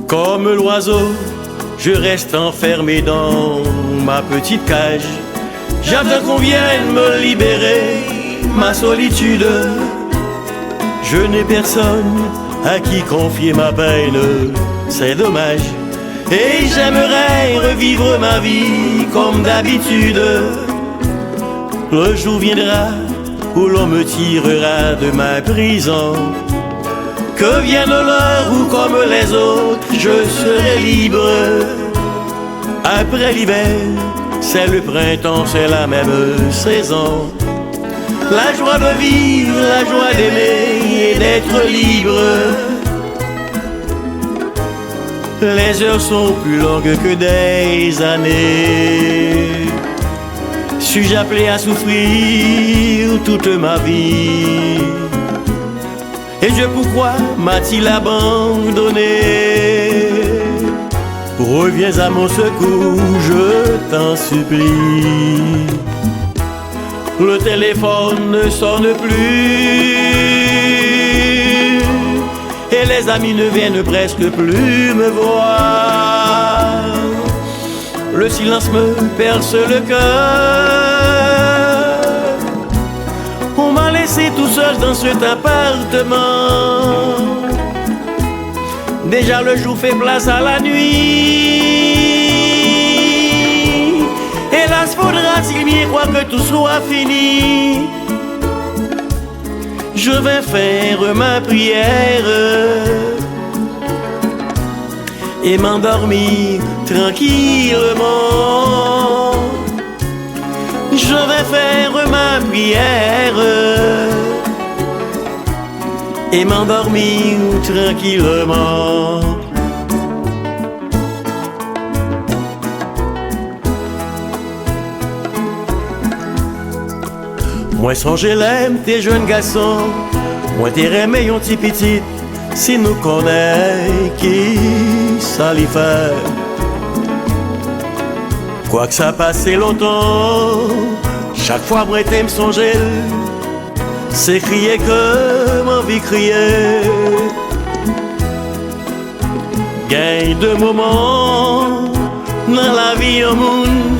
Comme l'oiseau, je reste enfermé dans ma petite cage. J'attends qu'on vienne me libérer, ma solitude. Je n'ai personne à qui confier ma peine, c'est dommage. Et j'aimerais revivre ma vie comme d'habitude. Le jour viendra où l'on me tirera de ma prison. Que vienne l'heure où, comme les autres, je serai libre. Après l'hiver, c'est le printemps, c'est la même saison. La joie de vivre, la joie d'aimer et d'être libre. Les heures sont plus longues que des années. Suis-je appelé à souffrir toute ma vie? Et Dieu pourquoi m'a-t-il abandonné? Reviens à mon secours, je t'en supplie. Le téléphone ne sonne plus et les amis ne viennent presque plus me voir. Le silence me perce le cœur. On m'a laissé tout seul dans cet appartement. Déjà le jour fait place à la nuit. Hélas, faudra-t-il bien croire que tout soit fini? Je vais faire ma prière et m'endormir tranquillement. Je vais faire ma prière et m'endormir tranquillement. Moi songe l'aime tes jeunes garçons, moi t'es remé yon ti petit. Si nous connaît qui ça l'y fait. Quoi que ça passe longtemps, chaque fois moi t'aime songer, c'est crier que m'envie crier. Gagne de moments dans la vie au monde,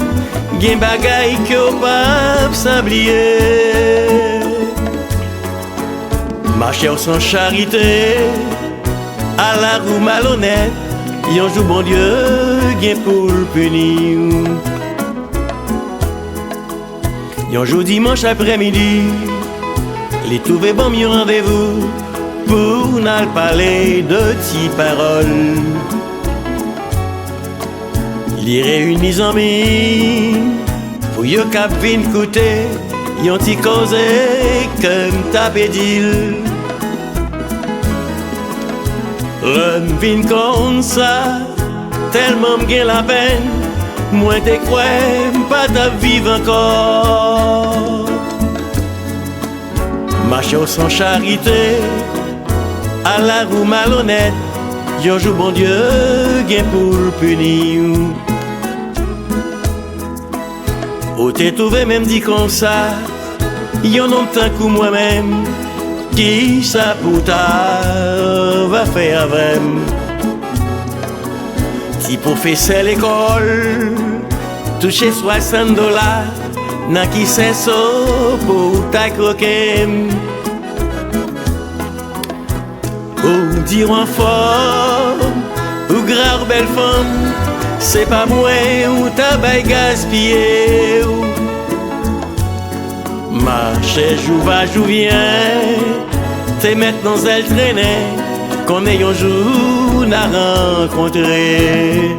gagne bagaille que au pape s'oublier. Marcher sans charité, à la roue malhonnête, yon joue bon Dieu, gagne pour le punir. Yon joue dimanche après-midi, les trouver bon mieux rendez-vous pour n'al parler de ti paroles. Les réunis amis, pour yon cap vin coûter, yon ti cause comme tapé d'île. L'homme vin comme ça, tellement m'gain la peine, moi te crois pas ta vivre encore. Marcher sans charité, à la roue malhonnête, yon joue bon Dieu, gain pour le punir. Ou t'es trouvé même dit comme ça, yon non tant que moi-même, qui ça pour ta va faire avec. Si professeur l'école, toucher $60, n'a qui c'est ça pour ta croquer. Ou dire en forme, ou grave belle femme, c'est pas moi ou ta baille gaspillé. Marcher, jou va, jou vient, t'es maintenant elle traînait, qu'on ait un jour n'a rencontré.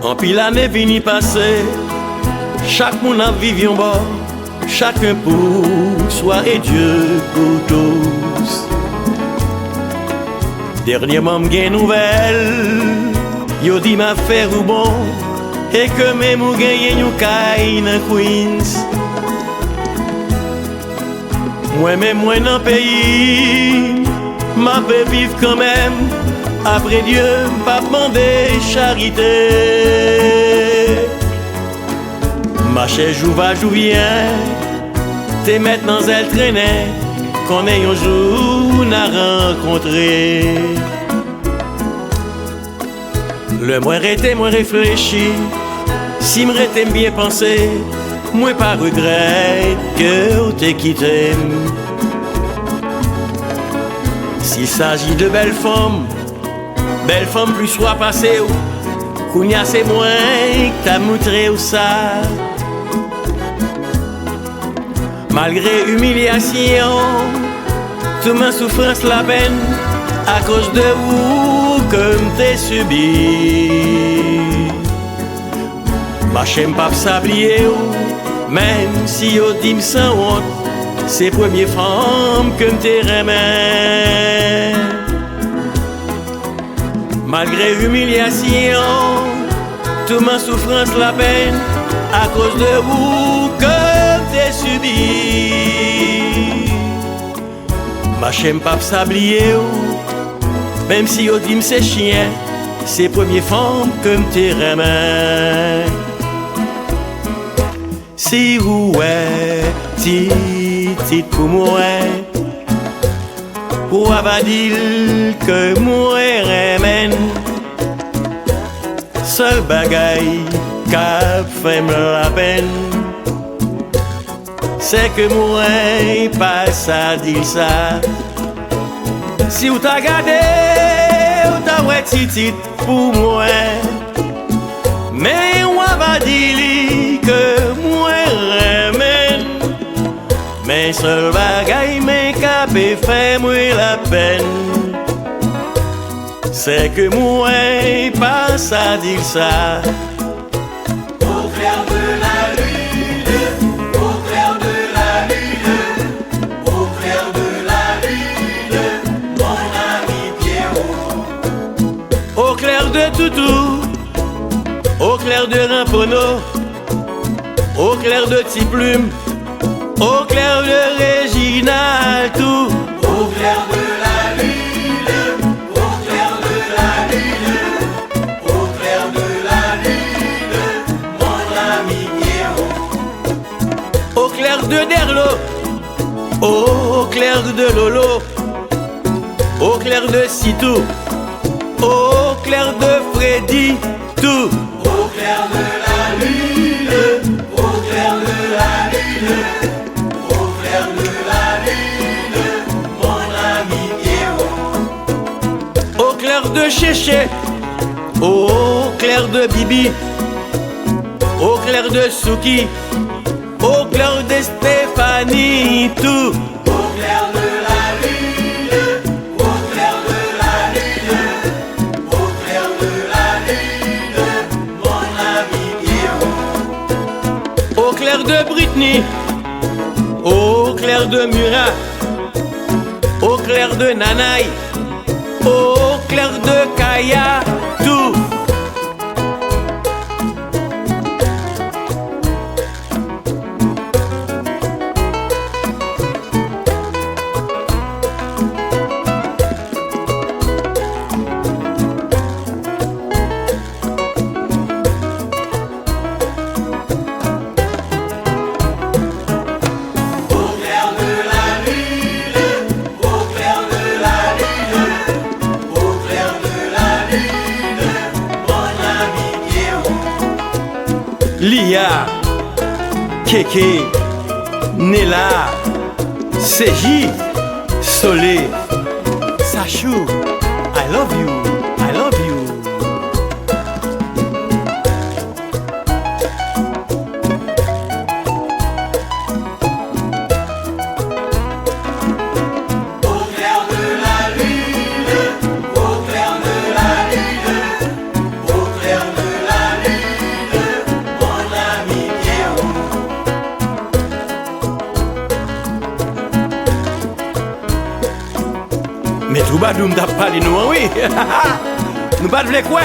En pile l'année vini passer, chaque monde a vivi en bord, chacun pour soi et Dieu pour tous. Dernièrement m'gain nouvelle, yo dit m'a fait ou bon, et que même ou gagne yon kay nan Queens. Moi-même, moi dans le pays, m'a fait vivre quand même. Après Dieu, pas demander charité. Ma chère jou va, jou vient. T'es maintenant elle traînait. Qu'on ait un jour n'a rencontré. Le moins rété, moins réfléchi. Si me rété bien pensé, moi pas regret que t'es quitté. S'il s'agit de belles femmes plus soit passée, Kounia c'est moins que t'as montré ou ça. Malgré humiliation, toute ma souffrance, la peine, à cause de vous, comme t'es subi. Ma chaîne pas s'habiller, même si au dim sans honte, c'est première femme que t'es remet. Malgré humiliation, toute ma souffrance, la peine, à cause de vous, que t'es subi. Ma chaîne pas s'habiller, même si au dim c'est chien, c'est première femme que t'es remet. Si vous êtes petit pour moi, ou va dire que moi remène, seul bagaille qu'a fait la peine, c'est que moi pas ça dire ça. Si vous t'as gardé, ou t'as ouais petit pour moi, mais on va dire que moi remène. Mais seul bagaille mais capé fait moi la peine, c'est que moi pas ça dire ça. Au clair de la lune, au clair de la lune, au clair de la lune, mon ami Pierrot. Au clair de toutou, au clair de ramponneau, au clair de petit plume, au clair de Réginal, tout. Au clair de la lune, au clair de la lune, au clair de la lune, mon ami Pierrot. Au clair de Derlo, au clair de Lolo, au clair de Sitou, au clair de Freddy, tout. Au clair de la lune, au clair de la lune, au clair de la lune, mon ami Pierrot. Au clair de Chéché, au clair de Bibi, au clair de Souki, au clair de Stéphanie, tout. Au clair de la lune, au clair de la lune, au clair de la lune, mon ami Pierrot. Au clair de Britney, au clair de Murat, au clair de Nanaï, au clair de Kaya, tout. Au clair de la lune, au clair de la lune, au clair de la lune, mon ami Pierrot. Lia, Kéké, Nela, Seji, Solé, Sachou, I love you, I love you. Au clair de la lune, au clair de la lune, au clair de la lune, mon ami Pierrot. Mais tout bas nous t'a parlé nous, oui. Nous pas de quoi.